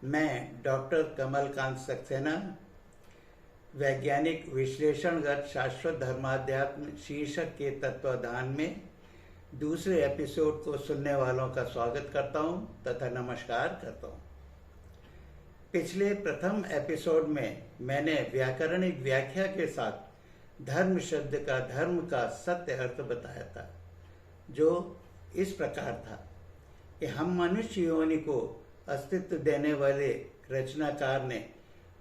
मैं डॉक्टर कमलकांत सक्सेना वैज्ञानिक विश्लेषणगत शाश्वत धर्माध्यात्म शीर्षक के तत्वाधान में दूसरे एपिसोड को सुनने वालों का स्वागत करता हूं तथा नमस्कार करता हूं। पिछले प्रथम एपिसोड में मैंने व्याकरणिक व्याख्या के साथ धर्म शब्द का धर्म का सत्य अर्थ बताया था, जो इस प्रकार था कि हम मनुष्य योनि को अस्तित्व देने वाले रचनाकार ने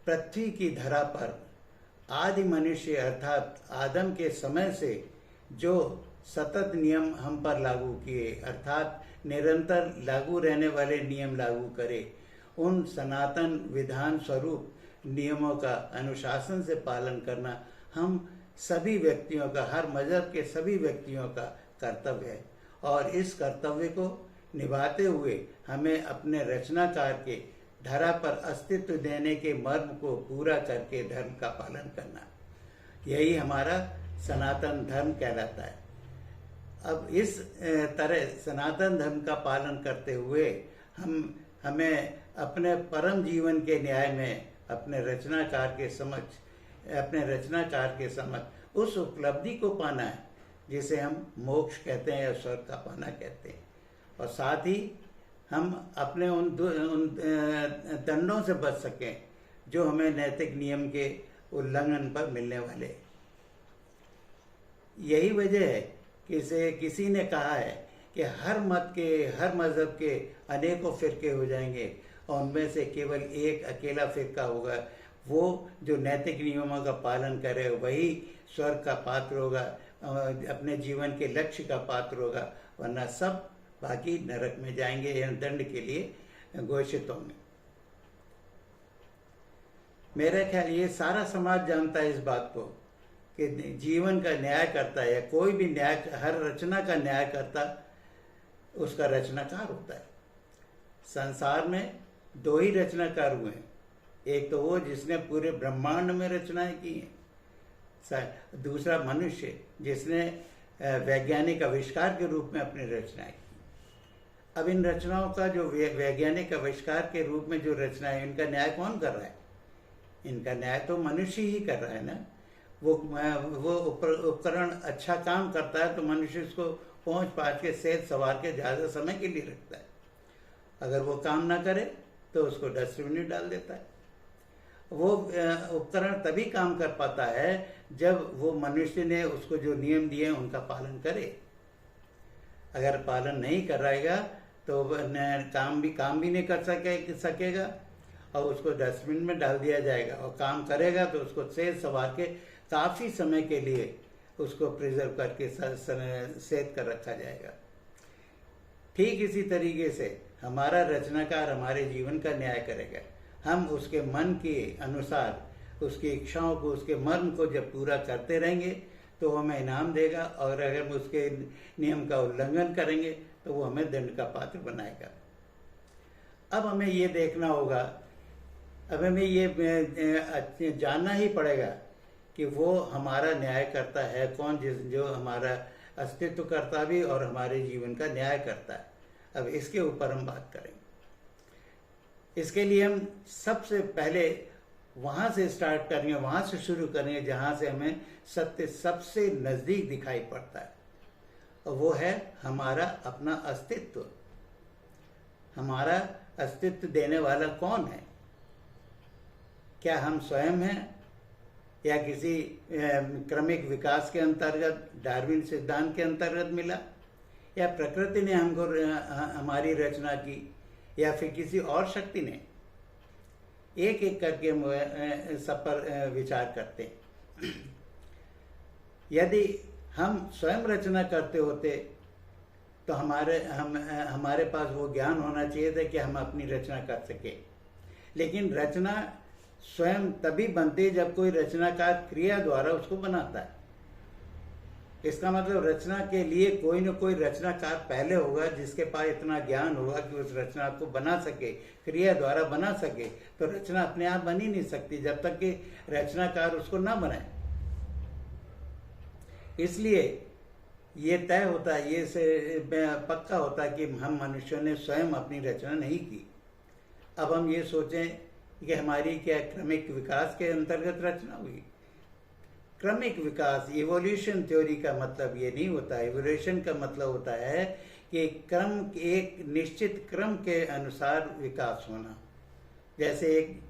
पृथ्वी की धरा पर आदि मनुष्य अर्थात आदम के समय से जो सतत नियम हम पर लागू किए अर्थात निरंतर लागू रहने वाले नियम लागू करे, उन सनातन विधान स्वरूप नियमों का अनुशासन से पालन करना हम सभी व्यक्तियों का, हर मजहब के सभी व्यक्तियों का कर्तव्य है। और इस कर्तव्य को निभाते हुए हमें अपने रचनाकार के धरा पर अस्तित्व देने के मर्म को पूरा करके धर्म का पालन करना, यही हमारा सनातन धर्म कहलाता है। अब इस तरह सनातन धर्म का पालन करते हुए हमें अपने परम जीवन के न्याय में अपने रचनाकार के समक्ष उस उपलब्धि को पाना है जिसे हम मोक्ष कहते हैं या स्वर्ग का पाना कहते हैं, और साथ ही हम अपने उन दंडों से बच सकें जो हमें नैतिक नियम के उल्लंघन पर मिलने वाले। यही वजह है कि किसी ने कहा है कि हर मजहब के अनेकों फिरके हो जाएंगे और उनमें से केवल एक अकेला फिरका होगा, वो जो नैतिक नियमों का पालन करे वही स्वर्ग का पात्र होगा, अपने जीवन के लक्ष्य का पात्र होगा, वरना सब बाकी नरक में जाएंगे या दंड के लिए घोषित होंगे। मेरा ख्याल ये सारा समाज जानता है इस बात को कि जीवन का न्याय करता है या कोई भी न्याय, हर रचना का न्याय करता उसका रचनाकार होता है। संसार में दो ही रचनाकार हुए हैं, एक तो वो जिसने पूरे ब्रह्मांड में रचनाएं की हैं, दूसरा मनुष्य जिसने वैज्ञानिक आविष्कार के रूप में अपनी रचनाएं की। अब इन रचनाओं का जो वैज्ञानिक आविष्कार के रूप में जो रचनाएं, इनका न्याय कौन कर रहा है? इनका न्याय तो मनुष्य ही कर रहा है ना। वो उपकरण अच्छा काम करता है तो मनुष्य उसको पहुंच पाँच के सेहत सवार के ज़्यादा समय के लिए रखता है। अगर वो काम ना करे तो उसको डस्टबिन में डाल देता है। वो उपकरण तभी काम कर पाता है जब वो मनुष्य ने उसको जो नियम दिए उनका पालन करे। अगर पालन नहीं कराएगा तो काम भी नहीं कर सकेगा और उसको डस्टबिन में डाल दिया जाएगा, और काम करेगा तो उसको सेहत संवार के काफ़ी समय के लिए उसको प्रिजर्व करके सेहत कर रखा जाएगा। ठीक इसी तरीके से हमारा रचनाकार हमारे जीवन का न्याय करेगा। हम उसके मन के अनुसार उसकी इच्छाओं को, उसके मर्म को जब पूरा करते रहेंगे तो हमें इनाम देगा, और अगर हम उसके नियम का उल्लंघन करेंगे तो वो हमें दंड का पात्र बनाएगा। अब हमें ये देखना होगा, अब हमें ये जानना ही पड़ेगा कि वो हमारा न्याय करता है कौन, जो हमारा अस्तित्व करता भी और हमारे जीवन का न्याय करता है। अब इसके ऊपर हम बात करेंगे। इसके लिए हम सबसे पहले वहाँ से स्टार्ट करेंगे, वहाँ से शुरू करेंगे जहाँ से हमें सत्य सबसे नज़दीक दिखाई पड़ता है, और वो है हमारा अपना अस्तित्व। हमारा अस्तित्व देने वाला कौन है? क्या हम स्वयं हैं, या किसी क्रमिक विकास के अंतर्गत, डार्विन सिद्धांत के अंतर्गत मिला, या प्रकृति ने हमको हमारी रचना की, या फिर किसी और शक्ति ने? एक एक करके सब पर विचार करते हैं। यदि हम स्वयं रचना करते होते तो हमारे पास वो ज्ञान होना चाहिए था कि हम अपनी रचना कर सके। लेकिन रचना स्वयं तभी बनती है जब कोई रचनाकार क्रिया द्वारा उसको बनाता है। इसका मतलब रचना के लिए कोई न कोई रचनाकार पहले होगा जिसके पास इतना ज्ञान होगा कि उस रचना को बना सके, क्रिया द्वारा बना सके। तो रचना अपने आप बन ही नहीं सकती जब तक कि रचनाकार उसको ना बनाए। इसलिए ये तय होता है, ये से पक्का होता है कि हम मनुष्यों ने स्वयं अपनी रचना नहीं की। अब हम ये सोचें कि हमारी क्या क्रमिक विकास के अंतर्गत रचना हुई? क्रमिक विकास, इवोल्यूशन थ्योरी का मतलब ये नहीं होता। इवोल्यूशन का मतलब होता है कि क्रम, एक निश्चित क्रम के अनुसार विकास होना। जैसे एक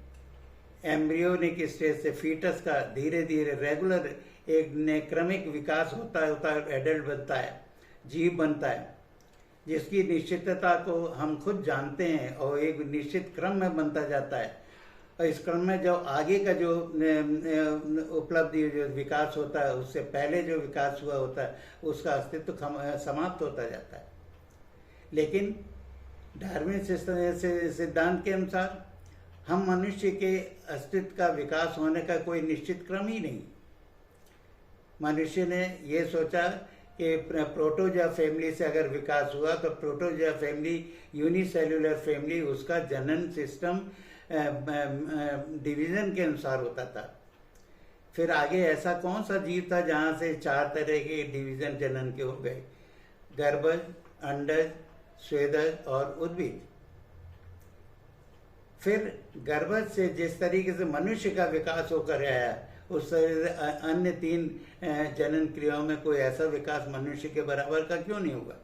एम्ब्रियोनिक स्टेज से फीटस का धीरे धीरे रेगुलर एक क्रमिक विकास होता है, एडल्ट बनता है, जीव बनता है, जिसकी निश्चितता को हम खुद जानते हैं और एक निश्चित क्रम में बनता जाता है। और इस क्रम में जो आगे का जो उपलब्धि, जो विकास होता है, उससे पहले जो विकास हुआ होता है, उसका अस्तित्व समाप्त होता जाता है। लेकिन डार्विन सिद्धांत के अनुसार हम मनुष्य के अस्तित्व का विकास होने का कोई निश्चित क्रम ही नहीं। मनुष्य ने ये सोचा कि प्रोटोजोआ फैमिली से अगर विकास हुआ तो प्रोटोजोआ फैमिली यूनिसेल्युलर फैमिली, उसका जनन सिस्टम डिवीजन के अनुसार होता था। फिर आगे ऐसा कौन सा जीव था जहाँ से 4 तरह के डिवीजन जनन के हो गए? गर्भज, अंडज, स्वेदज और उद्भिद। फिर गर्भज से जिस तरीके से मनुष्य का विकास होकर आया, उस तरह से अन्य 3 जनन क्रियाओं में कोई ऐसा विकास मनुष्य के बराबर का क्यों नहीं होगा?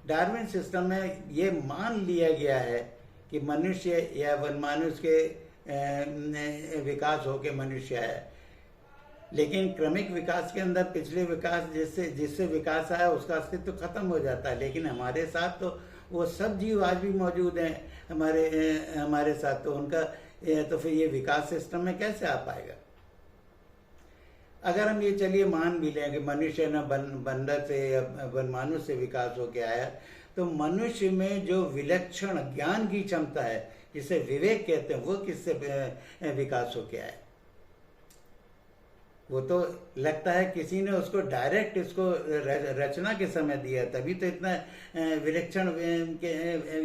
डार्विन सिस्टम में ये मान लिया गया है कि मनुष्य या वनमानुष के विकास होके मनुष्य है, लेकिन क्रमिक विकास के अंदर पिछले विकास जिससे विकास आया उसका अस्तित्व खत्म हो जाता है। लेकिन हमारे साथ तो वो सब जीव आज भी मौजूद हैं हमारे साथ, तो उनका तो फिर ये विकास सिस्टम में कैसे आ पाएगा? अगर हम ये चलिए मान भी लें कि मनुष्य न बंदर से या वनमानुष से विकास होके आया, तो मनुष्य में जो विलक्षण ज्ञान की क्षमता है, जिसे विवेक कहते हैं, वो किससे विकास होके आया? वो तो लगता है किसी ने उसको डायरेक्ट इसको रचना के समय दिया, तभी तो इतना विलक्षण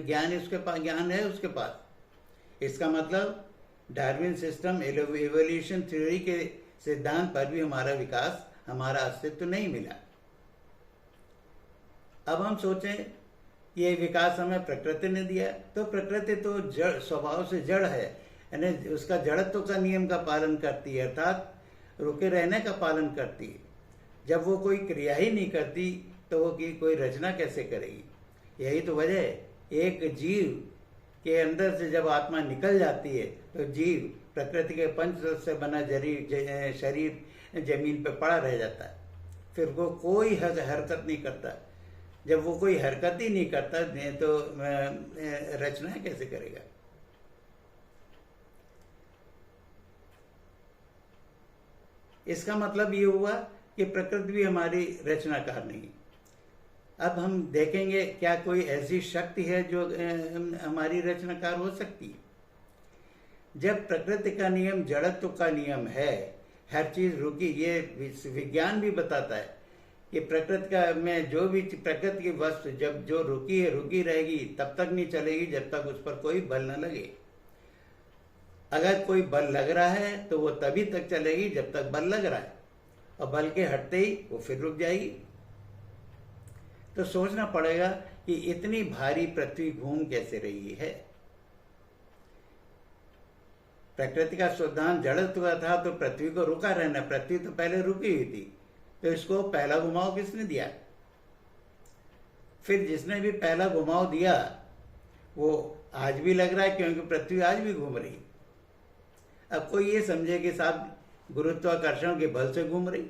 ज्ञान उसके पास, ज्ञान है उसके पास। इसका मतलब डार्विन सिस्टम, इवोल्यूशन थ्योरी के सिद्धांत पर भी हमारा विकास, हमारा अस्तित्व नहीं मिला। अब हम सोचें ये विकास हमें प्रकृति ने दिया, तो प्रकृति तो जड़, स्वभाव से जड़ है, यानी उसका जड़त्व का नियम का पालन करती है, अर्थात रुके रहने का पालन करती है। जब वो कोई क्रिया ही नहीं करती तो वो कोई रचना कैसे करेगी? यही तो वजह है, एक जीव के अंदर से जब आत्मा निकल जाती है तो जीव प्रकृति के पंचतत्व से बना शरीर जमीन पर पड़ा रह जाता है, फिर वो कोई हरकत नहीं करता। जब वो कोई हरकत ही नहीं करता तो रचना कैसे करेगा? इसका मतलब ये हुआ कि प्रकृति भी हमारी रचनाकार नहीं। अब हम देखेंगे क्या कोई ऐसी शक्ति है जो हमारी रचनाकार हो सकती है? जब प्रकृति का नियम जड़त्व का नियम है, हर चीज रुकी, ये विज्ञान भी बताता है कि प्रकृति का में जो भी प्रकृति की वस्तु जब जो रुकी है रुकी रहेगी, तब तक नहीं चलेगी जब तक उस पर कोई बल न लगे। अगर कोई बल लग रहा है तो वो तभी तक चलेगी जब तक बल लग रहा है, और बल के हटते ही वो फिर रुक जाएगी। तो सोचना पड़ेगा कि इतनी भारी पृथ्वी घूम कैसे रही है। प्रकृति का सिद्धांत जड़त्व का था, तो पृथ्वी को रुका रहना, पृथ्वी तो पहले रुकी हुई थी, तो इसको पहला घुमाव किसने दिया? फिर जिसने भी पहला घुमाव दिया वो आज भी लग रहा है, क्योंकि पृथ्वी आज भी घूम रही। अब कोई ये समझे कि साहब गुरुत्वाकर्षण के बल से घूम रही,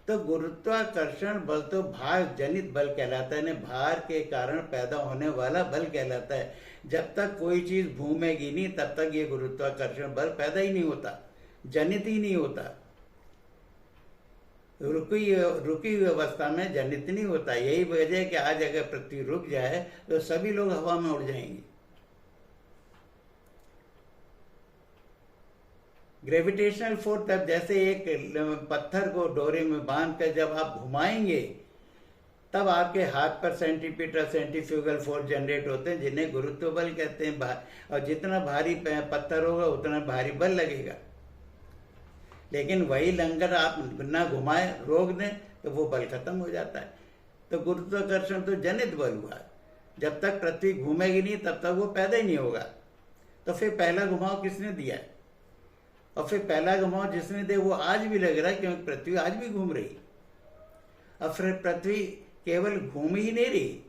तो गुरुत्वाकर्षण बल तो भार जनित बल कहलाता है, भार के कारण पैदा होने वाला बल कहलाता है। जब तक कोई चीज घूमेगी नहीं तब तक ये गुरुत्वाकर्षण बल पैदा ही नहीं होता, जनित ही नहीं होता। रुकी हुई अवस्था में जनित नहीं होता। यही वजह है कि आज अगर पृथ्वी रुक जाए तो सभी लोग हवा में उड़ जाएंगे। ग्रेविटेशनल फोर्स, तब जैसे एक पत्थर को डोरे में बांध कर जब आप घुमाएंगे तब आपके हाथ पर सेंटीपीटल सेंट्रीफ्यूगल फोर्स जनरेट होते हैं, जिन्हें गुरुत्व बल कहते हैं। और जितना भारी पत्थर होगा उतना भारी बल लगेगा। लेकिन वही लंगर आप ना घुमाए, रोक दें, तो वो बल खत्म हो जाता है। तो गुरुत्वाकर्षण तो जनित बल हुआ। जब तक पृथ्वी घूमेगी नहीं तब तक वो पैदा ही नहीं होगा। तो फिर पहला घुमाव किसने दिया है? और फिर पहला घुमाव जिसने दिया वो आज भी लग रहा है, क्योंकि पृथ्वी आज भी घूम रही। अब फिर पृथ्वी केवल घूम ही नहीं रही,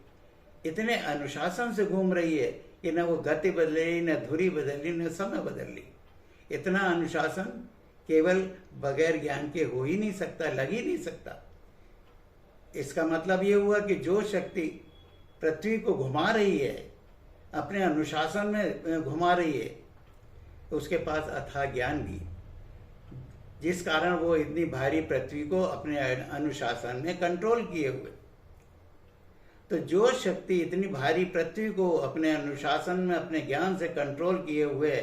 इतने अनुशासन से घूम रही है कि न वो गति बदली, न धुरी बदली, न समय बदल ली। इतना अनुशासन केवल बगैर ज्ञान के हो ही नहीं सकता, लग ही नहीं सकता। इसका मतलब ये हुआ कि जो शक्ति पृथ्वी को घुमा रही है, अपने अनुशासन में घुमा रही है, उसके पास अथाह ज्ञान भी, जिस कारण वो इतनी भारी पृथ्वी को अपने अनुशासन में कंट्रोल किए हुए। तो जो शक्ति इतनी भारी पृथ्वी को अपने अनुशासन में, अपने ज्ञान से कंट्रोल किए हुए है,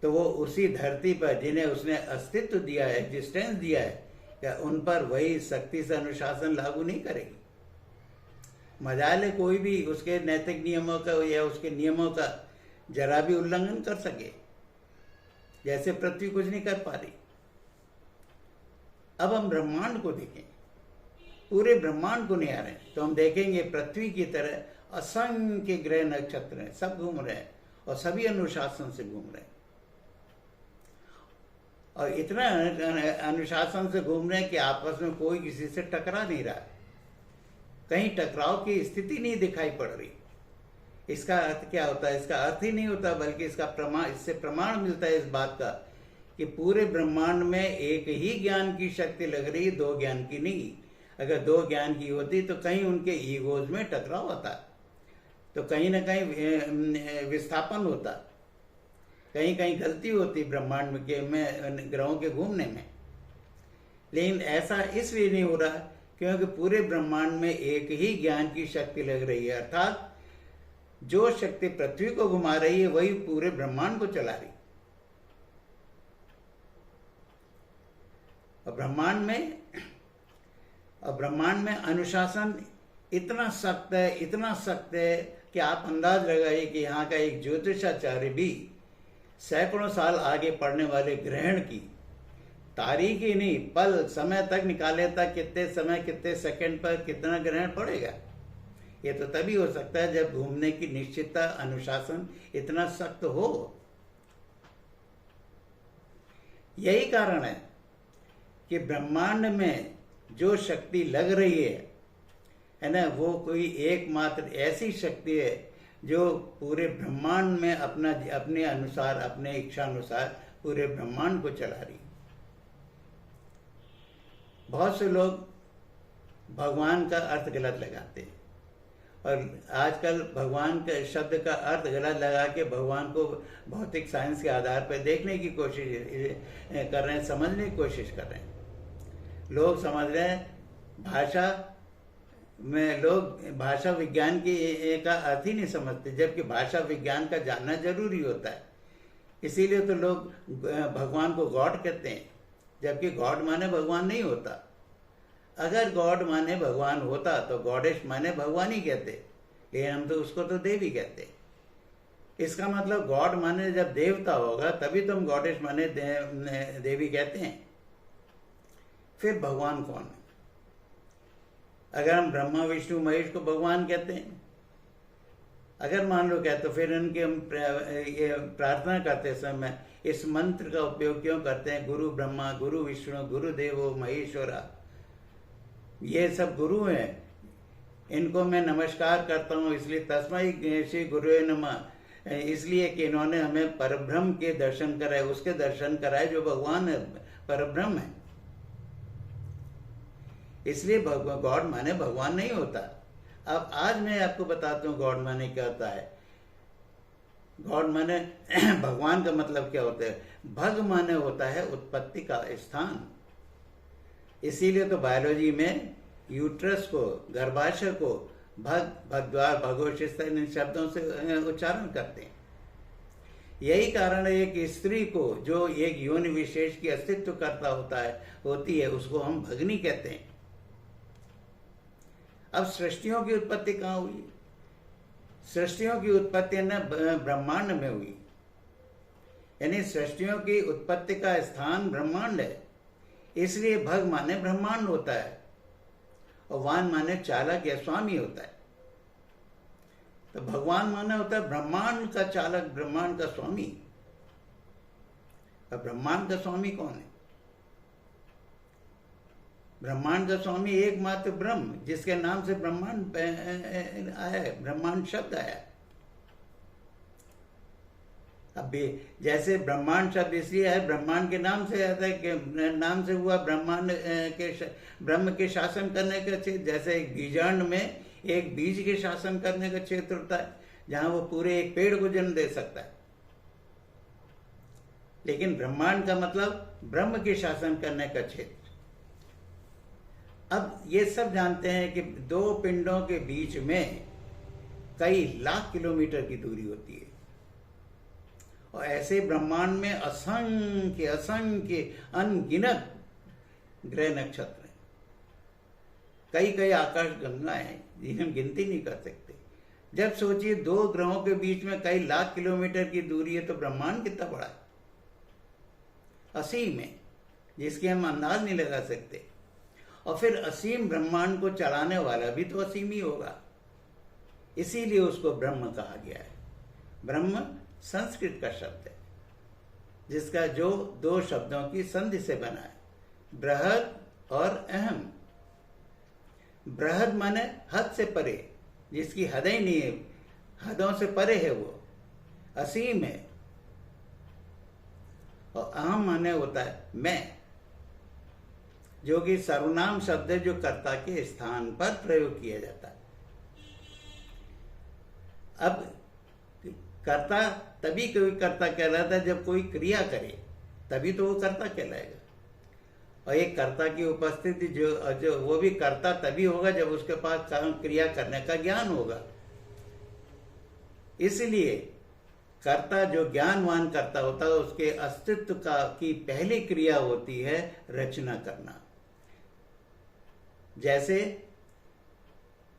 तो वो उसी धरती पर जिन्हें उसने अस्तित्व दिया है, एग्जिस्टेंस दिया है, क्या उन पर वही शक्ति से अनुशासन लागू नहीं करेगी? मजाल कोई भी उसके नैतिक नियमों का या उसके नियमों का जरा भी उल्लंघन कर सके, जैसे पृथ्वी कुछ नहीं कर पा रही। अब हम ब्रह्मांड को देखें, पूरे ब्रह्मांड को नहीं आ रहे हैं, तो हम देखेंगे पृथ्वी की तरह असंख्य ग्रह नक्षत्र हैं, सब घूम रहे हैं और सभी अनुशासन से घूम रहे हैं। और इतना अनुशासन से घूम रहे हैं कि आपस में कोई किसी से टकरा नहीं रहा है, कहीं टकराव की स्थिति नहीं दिखाई पड़ रही। इसका अर्थ क्या होता है? इसका अर्थ ही नहीं होता, बल्कि इससे प्रमाण मिलता है इस बात का कि पूरे ब्रह्मांड में एक ही ज्ञान की शक्ति लग रही, दो ज्ञान की नहीं। अगर दो ज्ञान की होती तो कहीं उनके ईगोज में टकराव होता, तो कहीं ना कहीं विस्थापन होता, कहीं कहीं गलती होती ब्रह्मांड में ग्रहों के घूमने में। लेकिन ऐसा इसलिए नहीं हो रहा क्योंकि पूरे ब्रह्मांड में एक ही ज्ञान की शक्ति लग रही है, अर्थात जो शक्ति पृथ्वी को घुमा रही है वही पूरे ब्रह्मांड को चला रही। और ब्रह्मांड में अनुशासन इतना सख्त है, इतना सख्त है कि आप अंदाज लगाइए कि यहाँ का एक ज्योतिषाचार्य भी सैकड़ों साल आगे पढ़ने वाले ग्रहण की तारीख ही नहीं, पल समय तक निकाले था, कितने समय, कितने सेकंड पर कितना ग्रहण पड़ेगा। ये तो तभी हो सकता है जब घूमने की निश्चितता, अनुशासन इतना सख्त हो। यही कारण है कि ब्रह्मांड में जो शक्ति लग रही है ना, वो कोई एकमात्र ऐसी शक्ति है जो पूरे ब्रह्मांड में अपने अनुसार, अपने इच्छा अनुसार पूरे ब्रह्मांड को चला रही। बहुत से लोग भगवान का अर्थ गलत लगाते हैं और आजकल भगवान के शब्द का अर्थ गलत लगा के भगवान को भौतिक साइंस के आधार पर देखने की कोशिश कर रहे हैं, समझने की कोशिश कर रहे हैं। लोग समझ रहे हैं भाषा में, लोग भाषा विज्ञान का अर्थ ही नहीं समझते, जबकि भाषा विज्ञान का जानना जरूरी होता है। इसीलिए तो लोग भगवान को गॉड कहते हैं, जबकि गॉड माने भगवान नहीं होता। अगर गॉड माने भगवान होता तो गॉडेश माने भगवान ही कहते, लेकिन हम तो उसको तो देवी कहते। इसका मतलब गॉड माने जब देवता होगा तभी तो हम गॉडेश माने देवी कहते हैं। फिर भगवान कौन है? अगर हम ब्रह्मा विष्णु महेश को भगवान कहते हैं, अगर मान लो कहते, तो फिर इनके हम प्रार्थना करते समय इस मंत्र का उपयोग क्यों करते हैं? गुरु ब्रह्मा, गुरु विष्णु, गुरु देवो महेश्वरा, ये सब गुरु हैं, इनको मैं नमस्कार करता हूँ। इसलिए तस्मै श्री गुरुवे नमः, इसलिए कि इन्होंने हमें परब्रह्म के दर्शन कराए, उसके दर्शन कराए जो भगवान है, परब्रह्म है। इसलिए गॉड माने भगवान नहीं होता। अब आज मैं आपको बताता हूँ गॉड माने क्या होता है। गॉड माने भगवान का मतलब क्या होता है? भग माने होता है उत्पत्ति का स्थान। इसीलिए तो बायोलॉजी में यूट्रस को, गर्भाशय को भगद्वार, भगोशिस्ता इन शब्दों से उच्चारण करते हैं। यही कारण है कि स्त्री को जो एक योनि विशेष की अस्तित्व करता होती है, उसको हम भगनी कहते हैं। अब सृष्टियों की उत्पत्ति कहाँ हुई? सृष्टियों की उत्पत्ति न ब्रह्मांड में हुई, यानी सृष्टियों की उत्पत्ति का स्थान ब्रह्मांड है। इसलिए भग माने ब्रह्मांड होता है और वान माने चालक या स्वामी होता है। तो भगवान माने होता है ब्रह्मांड का चालक, ब्रह्मांड का स्वामी। अब ब्रह्मांड का स्वामी कौन है? ब्रह्मांड का स्वामी एकमात्र ब्रह्म, जिसके नाम से ब्रह्मांड आया है, ब्रह्मांड शब्द आया है। अब जैसे ब्रह्मांड शब्द इसलिए है, ब्रह्मांड के नाम से आता है कि नाम से हुआ ब्रह्मांड के ब्रह्म के शासन करने का क्षेत्र। जैसे एक बीजांड में एक बीज के शासन करने का क्षेत्र होता है, जहां वो पूरे एक पेड़ को जन्म दे सकता है। लेकिन ब्रह्मांड का मतलब ब्रह्म के शासन करने का क्षेत्र। अब ये सब जानते हैं कि दो पिंडों के बीच में कई लाख किलोमीटर की दूरी होती है, और ऐसे ब्रह्मांड में असंख्य असंख्य अनगिनत ग्रह नक्षत्र हैं, कई कई आकाश गंगाएं हैं जिन्हें हम गिनती नहीं कर सकते। जब सोचिए दो ग्रहों के बीच में कई लाख किलोमीटर की दूरी है, तो ब्रह्मांड कितना बड़ा है, असीम है, जिसके हम अंदाज नहीं लगा सकते। और फिर असीम ब्रह्मांड को चलाने वाला भी तो असीम ही होगा, इसीलिए उसको ब्रह्म कहा गया है। ब्रह्म संस्कृत का शब्द है, जिसका जो दो शब्दों की संधि से बना है, बृहद और अहम। बृहद माने हद से परे, जिसकी हदें ही नहीं है, हदों से परे है, वो असीम है। और अहम माने होता है मैं, जो कि सर्वनाम शब्द है, जो कर्ता के स्थान पर प्रयोग किया जाता है। अब कर्ता तभी कोई कर्ता कहलाता है जब कोई क्रिया करे, तभी तो वो कर्ता कहलाएगा। और एक कर्ता की उपस्थिति जो वो भी कर्ता तभी होगा जब उसके पास क्रिया करने का ज्ञान होगा। इसलिए कर्ता जो ज्ञानवान कर्ता होता है, उसके अस्तित्व की पहली क्रिया होती है रचना करना। जैसे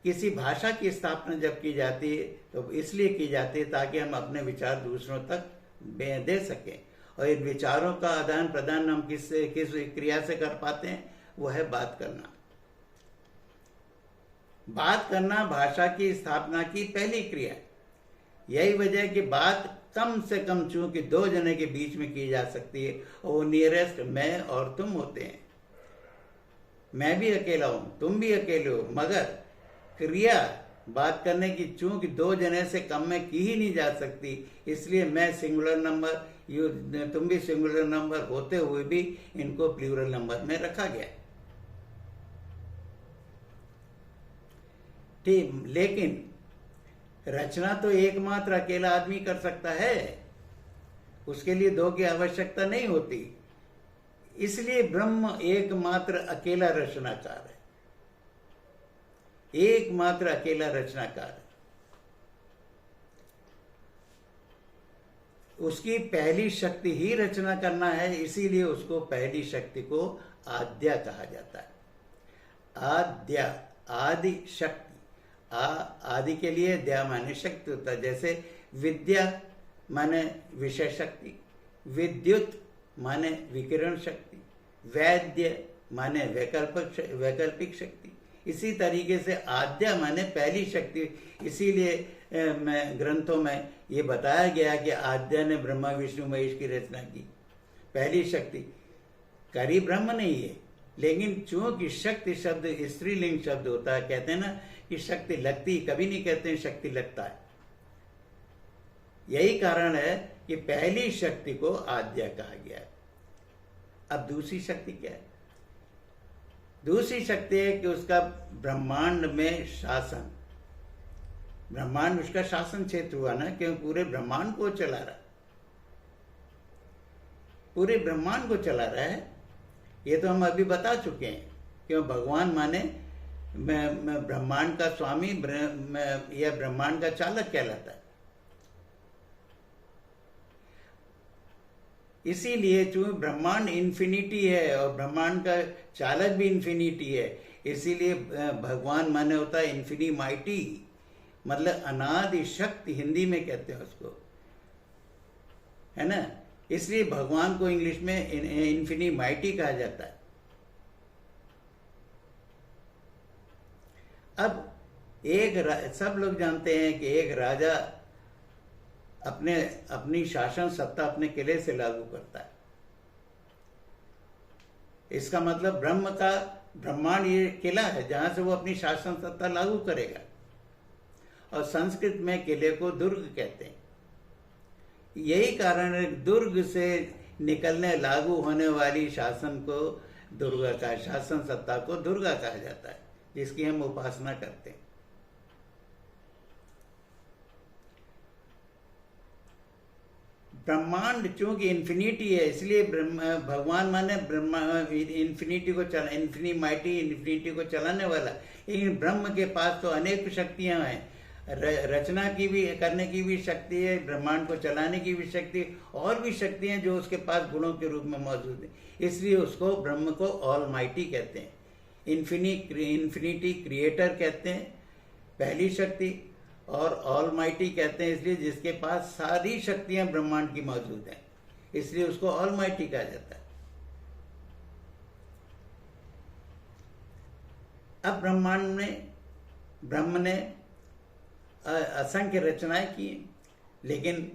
किसी भाषा की स्थापना जब की जाती है, तो इसलिए की जाती है ताकि हम अपने विचार दूसरों तक दे सकें। और इन विचारों का आदान प्रदान हम किस क्रिया से कर पाते हैं? वो है बात करना। बात करना भाषा की स्थापना की पहली क्रिया है। यही वजह है कि बात कम से कम चूंकि दो जने के बीच में की जा सकती है, और वो नियरेस्ट मैं और तुम होते हैं। मैं भी अकेला हूं, तुम भी अकेले हो, मगर क्रिया बात करने की चूंकि दो जने से कम में की ही नहीं जा सकती, इसलिए मैं सिंगुलर नंबर, तुम भी सिंगुलर नंबर होते हुए भी इनको प्लूरल नंबर में रखा गया। ठीक, लेकिन रचना तो एकमात्र अकेला आदमी कर सकता है, उसके लिए दो की आवश्यकता नहीं होती। इसलिए ब्रह्म एकमात्र अकेला रचनाकार है, एकमात्र अकेला रचनाकार है। उसकी पहली शक्ति ही रचना करना है, इसीलिए उसको पहली शक्ति को आद्या कहा जाता है। आद्या, आदि शक्ति। आदि के लिए द्या माने शक्ति होता है। जैसे विद्या माने विषय शक्ति, विद्युत माने विकिरण शक्ति, वैद्य माने वैकल्पिक शक्ति। इसी तरीके से आद्या माने पहली शक्ति। इसीलिए ग्रंथों में ये बताया गया कि आद्या ने ब्रह्मा विष्णु महेश की रचना की। पहली शक्ति करी ब्रह्म नहीं है, लेकिन चूंकि शक्ति शब्द स्त्रीलिंग शब्द होता है, कहते हैं ना कि शक्ति लगती, कभी नहीं कहते हैं शक्ति लगता है। यही कारण है कि पहली शक्ति को आद्या कहा गया है। अब दूसरी शक्ति क्या है? दूसरी शक्ति है कि उसका ब्रह्मांड में शासन। ब्रह्मांड उसका शासन क्षेत्र हुआ ना, क्योंकि पूरे ब्रह्मांड को चला रहा है, पूरे ब्रह्मांड को चला रहा है। ये तो हम अभी बता चुके हैं। क्यों? भगवान माने मैं ब्रह्मांड का स्वामी या ब्रह्मांड का चालक कहलाता है। इसीलिए चूंकि ब्रह्मांड इन्फिनिटी है और ब्रह्मांड का चालक भी इन्फिनिटी है, इसीलिए भगवान माने होता है इन्फिनी माइटी, मतलब अनादि शक्ति, हिंदी में कहते हैं उसको, है ना। इसलिए भगवान को इंग्लिश में इन्फिनी माइटी कहा जाता है। अब सब लोग जानते हैं कि एक राजा अपनी शासन सत्ता अपने किले से लागू करता है। इसका मतलब ब्रह्मांड ये किला है जहां से वो अपनी शासन सत्ता लागू करेगा। और संस्कृत में किले को दुर्ग कहते हैं। यही कारण है दुर्ग से निकलने लागू होने वाली शासन सत्ता को दुर्गा कहा जाता है, जिसकी हम उपासना करते हैं। ब्रह्मांड चूंकि इन्फिनिटी है, इसलिए भगवान माने इन्फिनिटी को चलाने वाला। लेकिन ब्रह्म के पास तो अनेक शक्तियां हैं, रचना करने की भी शक्ति है, ब्रह्मांड को चलाने की भी शक्ति, और भी शक्तियां जो उसके पास गुणों के रूप में मौजूद है। इसलिए उसको ब्रह्म को ऑलमाइटी कहते हैं। इन्फिनिटी क्रिएटर कहते हैं पहली शक्ति, और ऑलमाइटी कहते हैं इसलिए जिसके पास सारी शक्तियां ब्रह्मांड की मौजूद हैं, इसलिए उसको ऑलमाइटी कहा जाता है। अब ब्रह्म ने असंख्य रचनाएं की, लेकिन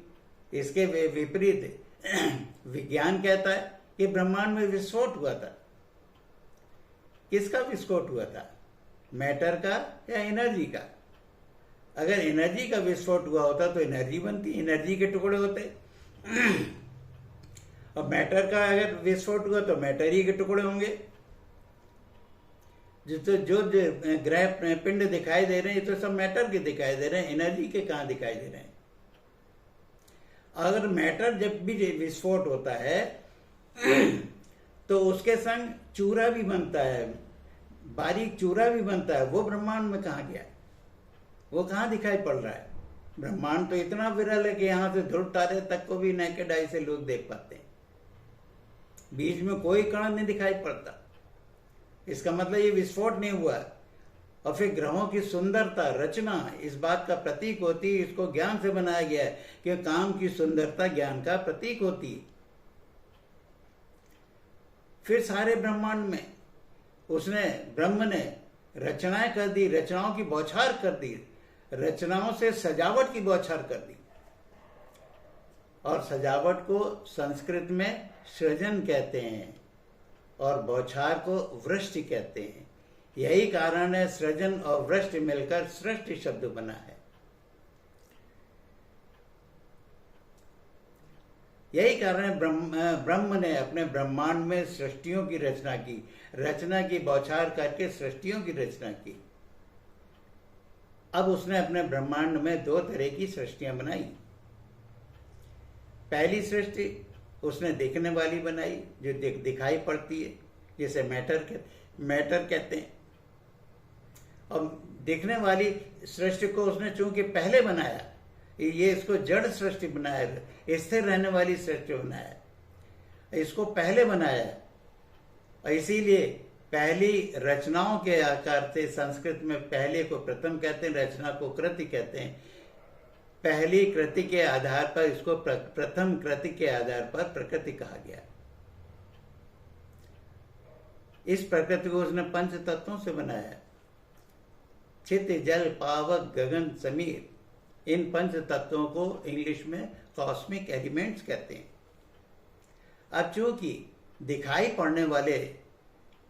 इसके विपरीत विज्ञान कहता है कि ब्रह्मांड में विस्फोट हुआ था। किसका विस्फोट हुआ था, मैटर का या एनर्जी का? अगर एनर्जी का विस्फोट हुआ होता तो एनर्जी बनती, एनर्जी के टुकड़े होते। और मैटर का अगर विस्फोट हुआ तो मैटर ही के टुकड़े होंगे। जो ग्रह पिंड दिखाई दे रहे हैं, ये तो सब मैटर के दिखाई दे रहे हैं, एनर्जी के कहां दिखाई दे रहे हैं? अगर मैटर जब भी विस्फोट होता है तो उसके संग चूरा भी बनता है, बारीक चूरा भी बनता है। वो ब्रह्मांड में कहां गया, वो कहां दिखाई पड़ रहा है? ब्रह्मांड तो इतना विरल है कि यहां से ध्रुव तारे तक को भी नेकेड आई से लोग देख पाते हैं, बीच में कोई कण नहीं दिखाई पड़ता। इसका मतलब ये विस्फोट नहीं हुआ। और फिर ग्रहों की सुंदरता, रचना इस बात का प्रतीक होती है, इसको ज्ञान से बनाया गया है कि काम की सुंदरता ज्ञान का प्रतीक होती है। फिर सारे ब्रह्मांड में ब्रह्म ने रचनाएं कर दी, रचनाओं की बौछार कर दी, रचनाओं से सजावट की बौछार कर दी। और सजावट को संस्कृत में सृजन कहते हैं और बौछार को वृष्टि कहते हैं। यही कारण है सृजन और वृष्टि मिलकर सृष्टि शब्द बना है। यही कारण है ब्रह्म ने अपने ब्रह्मांड में सृष्टियों की रचना की बौछार करके सृष्टियों की रचना की। अब उसने अपने ब्रह्मांड में 2 तरह की सृष्टियां बनाई। पहली सृष्टि उसने दिखने वाली बनाई, जो दिखाई पड़ती है, जिसे मैटर कहते हैं। और दिखने वाली सृष्टि को उसने चूंकि पहले बनाया, ये इसको जड़ सृष्टि बनाया, स्थिर रहने वाली सृष्टि बनाया, इसको पहले बनाया। और इसीलिए पहली रचनाओं के आकार से संस्कृत में पहले को प्रथम कहते हैं, रचना को कृति कहते हैं। पहली कृति के आधार पर इसको प्रथम कृति के आधार पर प्रकृति कहा गया। इस प्रकृति को उसने 5 तत्वों से बनाया। चित, जल, पावक, गगन, समीर, इन 5 तत्वों को इंग्लिश में कॉस्मिक एलिमेंट्स कहते हैं। अब चूंकि दिखाई पड़ने वाले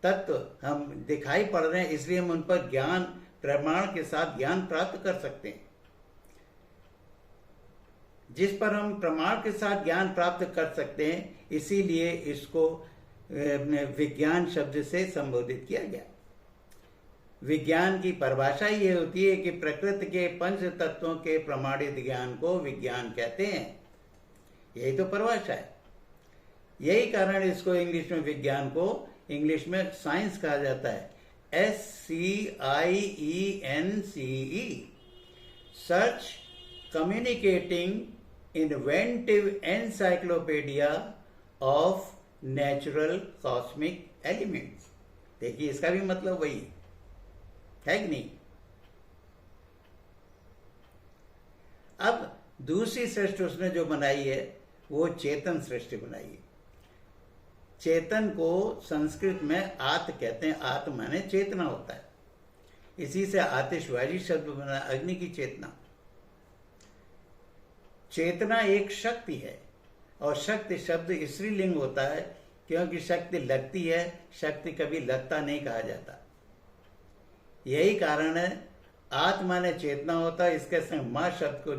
तत्व हम दिखाई पड़ रहे हैं, इसलिए हम उन पर ज्ञान, प्रमाण के साथ ज्ञान प्राप्त कर सकते हैं। जिस पर हम प्रमाण के साथ ज्ञान प्राप्त कर सकते हैं, इसीलिए इसको विज्ञान शब्द से संबोधित किया गया। विज्ञान की परिभाषा ये होती है कि प्रकृति के 5 तत्वों के प्रमाणित ज्ञान को विज्ञान कहते हैं। यही तो परिभाषा है। यही कारण इसको इंग्लिश में विज्ञान को इंग्लिश में साइंस कहा जाता है। SCIENCE, search communicating inventive encyclopedia of natural cosmic elements. देखिए, इसका भी मतलब वही है कि नहीं। अब दूसरी सृष्टि उसने जो बनाई है वो चेतन सृष्टि बनाई है। चेतन को संस्कृत में आत कहते हैं। आत माने चेतना होता है। इसी से आतिशबाजी शब्द बना, अग्नि की चेतना। चेतना एक शक्ति है, और शक्ति शब्द स्त्रीलिंग होता है क्योंकि शक्ति लगती है, शक्ति कभी लगता नहीं कहा जाता। यही कारण है आत्मा ने चेतना होता है, इसके संग माँ शब्द को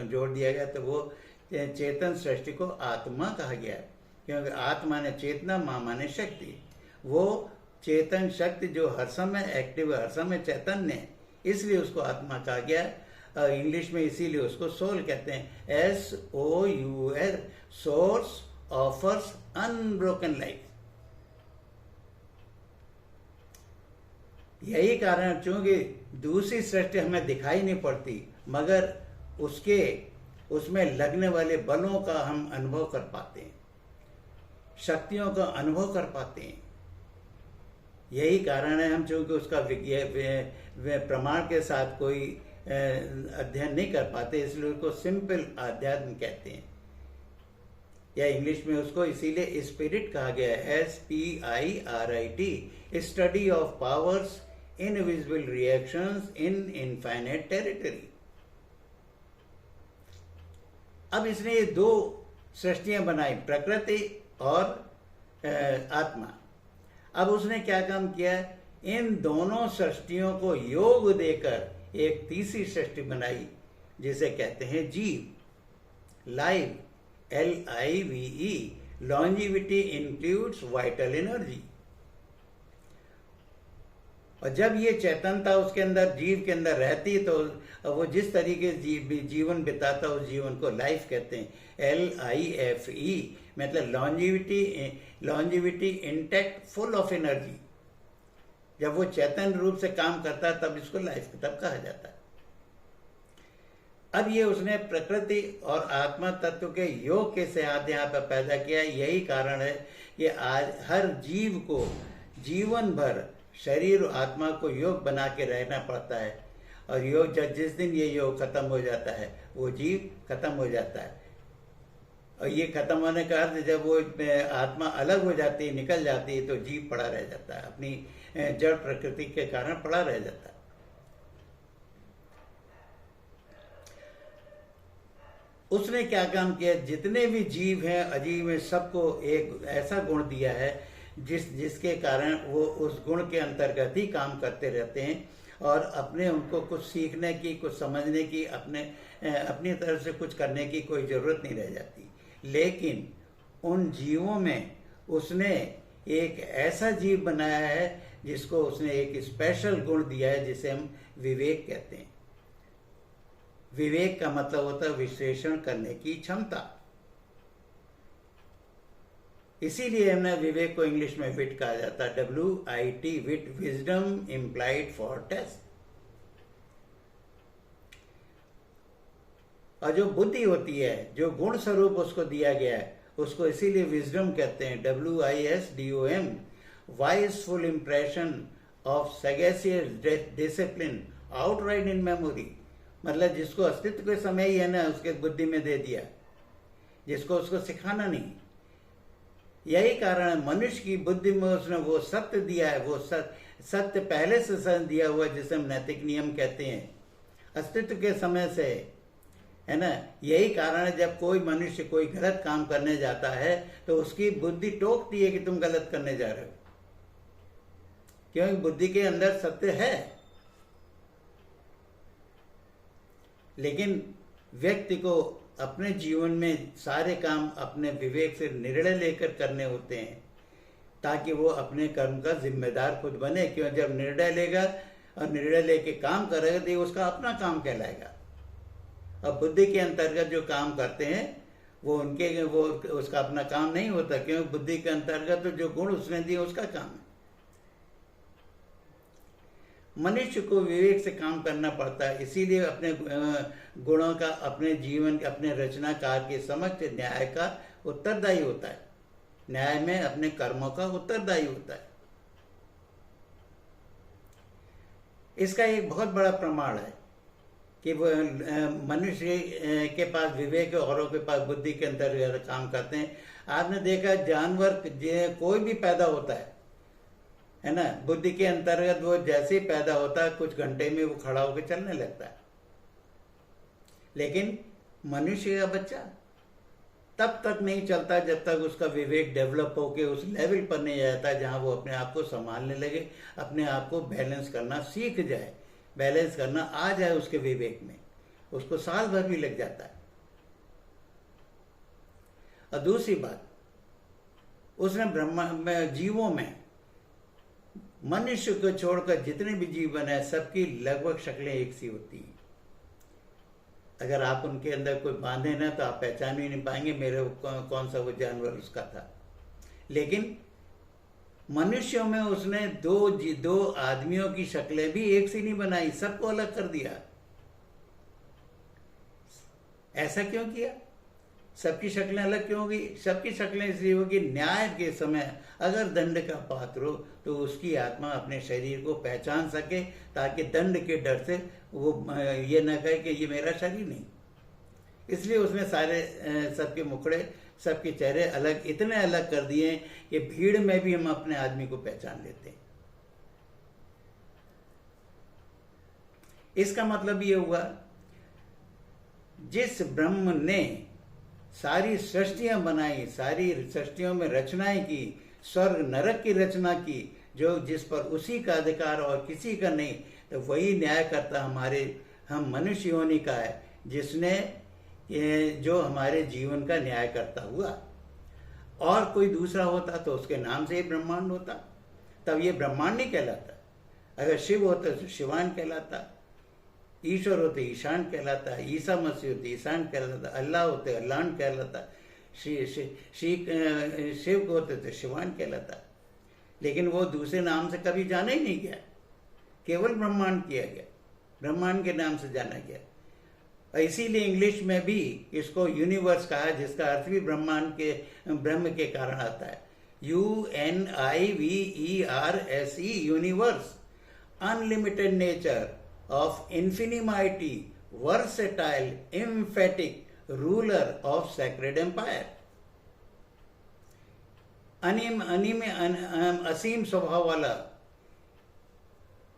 जोड़ दिया गया, तो वो चेतन सृष्टि को आत्मा कहा गया है, क्योंकि आत्मा ने चेतना, माँ माने शक्ति। वो चेतन शक्ति जो हर समय एक्टिव है, हर समय चैतन्य है, इसलिए उसको आत्मा कहा गया है। इंग्लिश में इसीलिए उसको सोल कहते हैं, SOUL, source offers unbroken life. यही कारण, चूंकि दूसरी सृष्टि हमें दिखाई नहीं पड़ती, मगर उसमें लगने वाले बलों का हम अनुभव कर पाते हैं, शक्तियों का अनुभव कर पाते हैं। यही कारण है हम चूंकि उसका प्रमाण के साथ कोई अध्ययन नहीं कर पाते, इसलिए उसको सिंपल आध्यात्म कहते हैं, या इंग्लिश में उसको इसीलिए स्पिरिट कहा गया है, SPIRIT, study of powers, invisible reactions in infinite territory. अब इसने ये दो सृष्टियां बनाई, प्रकृति और आत्मा। अब उसने क्या काम किया, इन दोनों सृष्टियों को योग देकर एक तीसरी सृष्टि बनाई, जिसे कहते हैं जीव, live, LIVE। Longevity includes vital energy. और जब ये चेतनता उसके अंदर, जीव के अंदर रहती, तो वो जिस तरीके से जीवन बिताता, उस जीवन को लाइफ कहते हैं, LIFE, मतलब longevity intact, full of energy. जब वो चैतन्य रूप से काम करता है तब इसको लाइफ तब कहा जाता है। अब ये उसने प्रकृति और आत्मा तत्व के योग के साथ यहाँ पर पैदा किया। यही कारण है कि आज हर जीव को जीवन भर शरीर और आत्मा को योग बना के रहना पड़ता है, और योग जिस दिन ये योग खत्म हो जाता है, वो जीव खत्म हो जाता है। और ये खत्म होने का अर्थ, जब वो आत्मा अलग हो जाती है, निकल जाती है, तो जीव पड़ा रह जाता है, अपनी जड़ प्रकृति के कारण पड़ा रह जाता है। उसने क्या काम किया, जितने भी जीव हैं, अजीब हैं, सबको एक ऐसा गुण दिया है जिसके कारण वो उस गुण के अंतर्गत ही काम करते रहते हैं, और अपने उनको कुछ सीखने की, कुछ समझने की, अपनी तरफ से कुछ करने की कोई ज़रूरत नहीं रह जाती। लेकिन उन जीवों में उसने एक ऐसा जीव बनाया है जिसको उसने एक स्पेशल गुण दिया है, जिसे हम विवेक कहते हैं। विवेक का मतलब होता है विश्लेषण करने की क्षमता। इसीलिए हमने विवेक को इंग्लिश में विट कहा जाता है, WIT, wit, wisdom implied for test. और जो बुद्धि होती है, जो गुण स्वरूप उसको दिया गया है, उसको इसीलिए विजडम कहते हैं, WISDOM, wiseful impression of sagacious discipline outright in memory. मतलब जिसको अस्तित्व के समय ही है ना, उसके बुद्धि में दे दिया, जिसको उसको सिखाना नहीं। यही कारण है मनुष्य की बुद्धि में उसने वो सत्य दिया है, वो सत्य पहले से दिया हुआ, जिसे हम नैतिक नियम कहते हैं, अस्तित्व के समय से, है ना। यही कारण है जब कोई मनुष्य कोई गलत काम करने जाता है तो उसकी बुद्धि टोकती है कि तुम गलत करने जा रहे हो, क्योंकि बुद्धि के अंदर सत्य है। लेकिन व्यक्ति को अपने जीवन में सारे काम अपने विवेक से निर्णय लेकर करने होते हैं, ताकि वो अपने कर्म का जिम्मेदार खुद बने। क्यों, जब निर्णय लेगा और निर्णय लेके काम करेगा तो उसका अपना काम कहलाएगा। अब बुद्धि के अंतर्गत जो काम करते हैं वो उसका अपना काम नहीं होता, क्योंकि बुद्धि के अंतर्गत तो जो गुण उसने दिए उसका काम है। मनुष्य को विवेक से काम करना पड़ता है, इसीलिए अपने गुणों का, अपने जीवन, अपने रचनाकार के समक्ष न्याय का उत्तरदायी होता है। न्याय में अपने कर्मों का उत्तरदायी होता है। इसका एक बहुत बड़ा प्रमाण है कि वो मनुष्य के पास विवेक है, औरों के पास बुद्धि के अंतर्गत काम करते हैं। आपने देखा जानवर कोई भी पैदा होता है है ना। बुद्धि के अंतर्गत वो जैसे ही पैदा होता है कुछ घंटे में वो खड़ा होकर चलने लगता है। लेकिन मनुष्य का बच्चा तब तक नहीं चलता जब तक उसका विवेक डेवलप होके उस लेवल पर नहीं जाता जहां वो अपने आप को संभालने लगे, अपने आप को बैलेंस करना सीख जाए, बैलेंस करना आ जाए उसके विवेक में। उसको साल भर भी लग जाता है। और दूसरी बात, उसने ब्रह्मा में जीवों में मनुष्य को छोड़कर जितने भी जीव बने सबकी लगभग शक्लें एक सी होती हैं। अगर आप उनके अंदर कोई बांधे ना तो आप पहचान ही नहीं पाएंगे मेरे कौन सा वो जानवर उसका था। लेकिन मनुष्यों में उसने दो आदमियों की शक्लें भी एक सी नहीं बनाई, सबको अलग कर दिया। ऐसा क्यों किया? सबकी शक्लें अलग क्यों होगी? सबकी शक्लें इसलिए होगी, न्याय के समय अगर दंड का पात्र हो तो उसकी आत्मा अपने शरीर को पहचान सके, ताकि दंड के डर से वो ये न कहे कि ये मेरा शरीर नहीं। इसलिए उसने सारे सबके मुखड़े, सबके चेहरे अलग, इतने अलग कर दिए कि भीड़ में भी हम अपने आदमी को पहचान लेते हैं। इसका मतलब ये हुआ, जिस ब्रह्म ने सारी सृष्टियां बनाई, सारी सृष्टियों में रचनाएं की, स्वर्ग नरक की रचना की, जो जिस पर उसी का अधिकार और किसी का नहीं, तो वही न्याय करता हम मनुष्य होने का है, जिसने जो हमारे जीवन का न्याय करता हुआ। और कोई दूसरा होता तो उसके नाम से ही ब्रह्मांड होता, तब ये ब्रह्मांड नहीं कहलाता। अगर शिव होता तो शिवान कहलाता, ईश्वर होते ईशान कहलाता, ईसा मसीह होते ईशान कहलाता, अल्लाह होते अल्लाह कहलाता, शिव होते तो शिवान कहलाता। लेकिन वो दूसरे नाम से कभी जाना ही नहीं गया, केवल ब्रह्मांड किया गया, ब्रह्मांड के नाम से जाना गया। इसीलिए इंग्लिश में भी इसको यूनिवर्स कहा, जिसका अर्थ भी ब्रह्मांड के ब्रह्म के कारण आता है। UNIVERSE, universe, unlimited nature of infinity, versatile, emphatic, ruler of sacred empire। असीम स्वभाव वाला,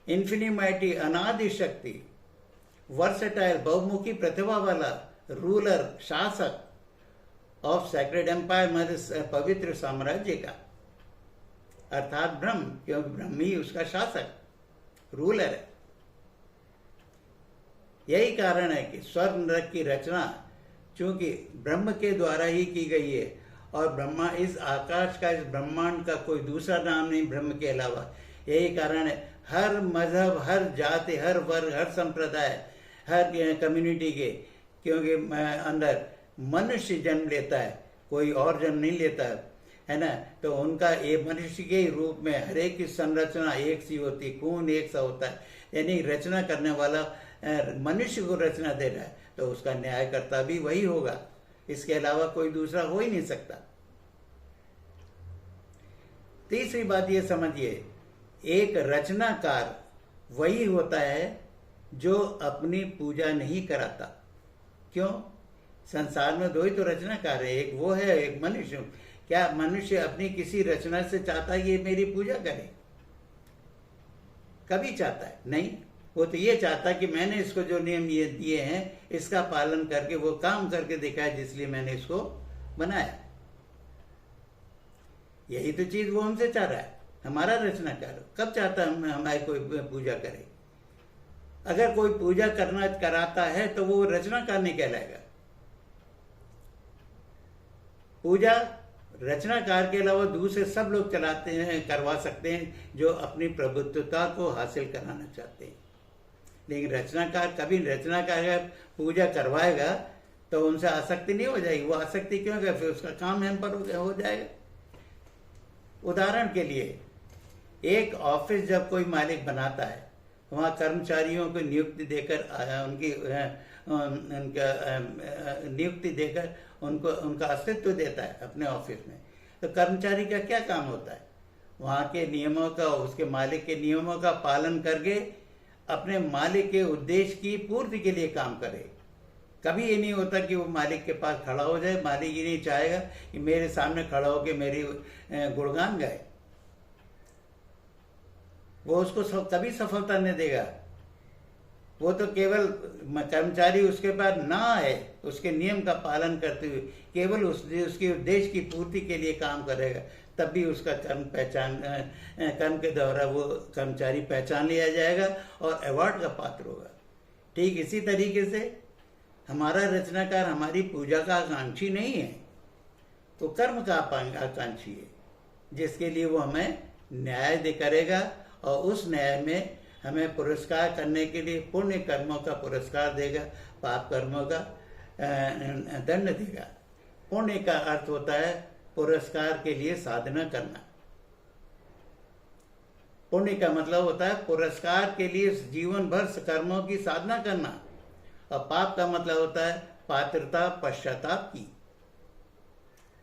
इन्फिनिटी अनादि शक्ति, वर्सेटाइल बहुमुखी प्रतिभा वाला, रूलर शासक ऑफ सैक्रेड एम्पायर, मतलब पवित्र साम्राज्य का, अर्थात ब्रह्म, क्योंकि ब्रह्म ही उसका शासक रूलर है। यही कारण है कि स्वर्ग नरक की रचना चूंकि ब्रह्म के द्वारा ही की गई है, और ब्रह्मा, इस आकाश का, इस ब्रह्मांड का कोई दूसरा नाम नहीं ब्रह्म के अलावा। यही कारण है हर मजहब, हर जाति, हर वर्ग, हर संप्रदाय, हर कम्युनिटी के क्योंकि अंदर मनुष्य जन्म लेता है, कोई और जन्म नहीं लेता है ना। तो उनका एक मनुष्य के रूप में हर एक की संरचना एक सी होती, खून एक सा होता है। यानी रचना करने वाला मनुष्य को रचना दे रहा है तो उसका न्यायकर्ता भी वही होगा, इसके अलावा कोई दूसरा हो ही नहीं सकता। तीसरी बात ये समझिए, एक रचनाकार वही होता है जो अपनी पूजा नहीं कराता। क्यों? संसार में दो ही तो रचनाकार है, एक वो है, एक मनुष्य। क्या मनुष्य अपनी किसी रचना से चाहता है ये मेरी पूजा करे? कभी चाहता है नहीं। वो तो ये चाहता कि मैंने इसको जो नियम ये दिए हैं इसका पालन करके वो काम करके दिखाए, जिसलिए मैंने इसको बनाया। यही तो चीज वो हमसे चाह रहा है। हमारा रचनाकार कब चाहता है हमारी कोई पूजा करे? अगर कोई पूजा करना कराता है तो वो रचनाकार नहीं कहलाएगा। पूजा रचनाकार के अलावा दूसरे सब लोग चलाते हैं, करवा सकते हैं, जो अपनी प्रभुत्वता को हासिल कराना चाहते हैं। लेकिन रचनाकार कभी, रचनाकार अगर पूजा करवाएगा तो उनसे आसक्ति नहीं हो जाएगी। वो आसक्ति क्यों होगा? फिर उसका काम हम पर हो जाएगा। उदाहरण के लिए, एक ऑफिस जब कोई मालिक बनाता है, वहाँ कर्मचारियों को नियुक्ति देकर नियुक्ति देकर उनको उनका अस्तित्व देता है अपने ऑफिस में। तो कर्मचारी का क्या काम होता है? वहाँ के नियमों का, उसके मालिक के नियमों का पालन करके अपने मालिक के उद्देश्य की पूर्ति के लिए काम करे। कभी ये नहीं होता कि वो मालिक के पास खड़ा हो जाए। मालिक ये नहीं चाहेगा कि मेरे सामने खड़ा होकर मेरी गुणगान गाए। वो उसको कभी सफलता नहीं देगा। वो तो केवल कर्मचारी उसके पास ना आए, उसके नियम का पालन करते हुए केवल उसके उद्देश्य की पूर्ति के लिए काम करेगा, तब भी उसका कर्म के द्वारा वो कर्मचारी पहचान लिया जाएगा और अवार्ड का पात्र होगा। ठीक इसी तरीके से हमारा रचनाकार हमारी पूजा का आकांक्षी नहीं है, तो कर्म का आकांक्षी है, जिसके लिए वो हमें न्याय दे करेगा और उस न्याय में हमें पुरस्कार करने के लिए पुण्य कर्मों का पुरस्कार देगा, पाप कर्मों का दंड देगा। पुण्य का अर्थ होता है पुरस्कार के लिए साधना करना। पुण्य का मतलब होता है पुरस्कार के लिए जीवन भर कर्मों की साधना करना, और पाप का मतलब होता है पात्रता पश्चाताप की।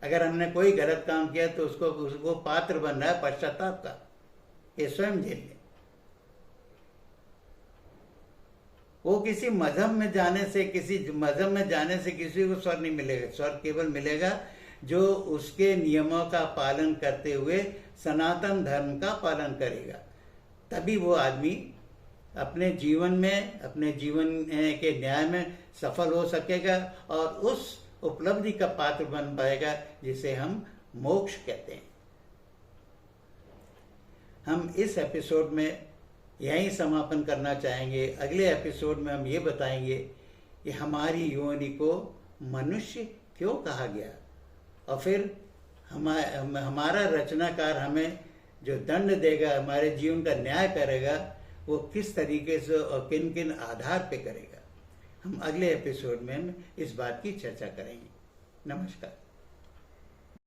अगर हमने कोई गलत काम किया तो उसको पात्र बन रहा है पश्चाताप का, ये स्वयं झेल ले। वो किसी मजहब में जाने से किसी को स्वर्ग नहीं मिलेगा। स्वर्ग केवल मिलेगा जो उसके नियमों का पालन करते हुए सनातन धर्म का पालन करेगा। तभी वो आदमी अपने जीवन के न्याय में सफल हो सकेगा और उस उपलब्धि का पात्र बन पाएगा जिसे हम मोक्ष कहते हैं। हम इस एपिसोड में यहीं समापन करना चाहेंगे। अगले एपिसोड में हम ये बताएंगे कि हमारी योनि को मनुष्य क्यों कहा गया, और फिर हमारा रचनाकार हमें जो दंड देगा, हमारे जीवन का न्याय करेगा, वो किस तरीके से और किन किन आधार पे करेगा। हम अगले एपिसोड में इस बात की चर्चा करेंगे। नमस्कार।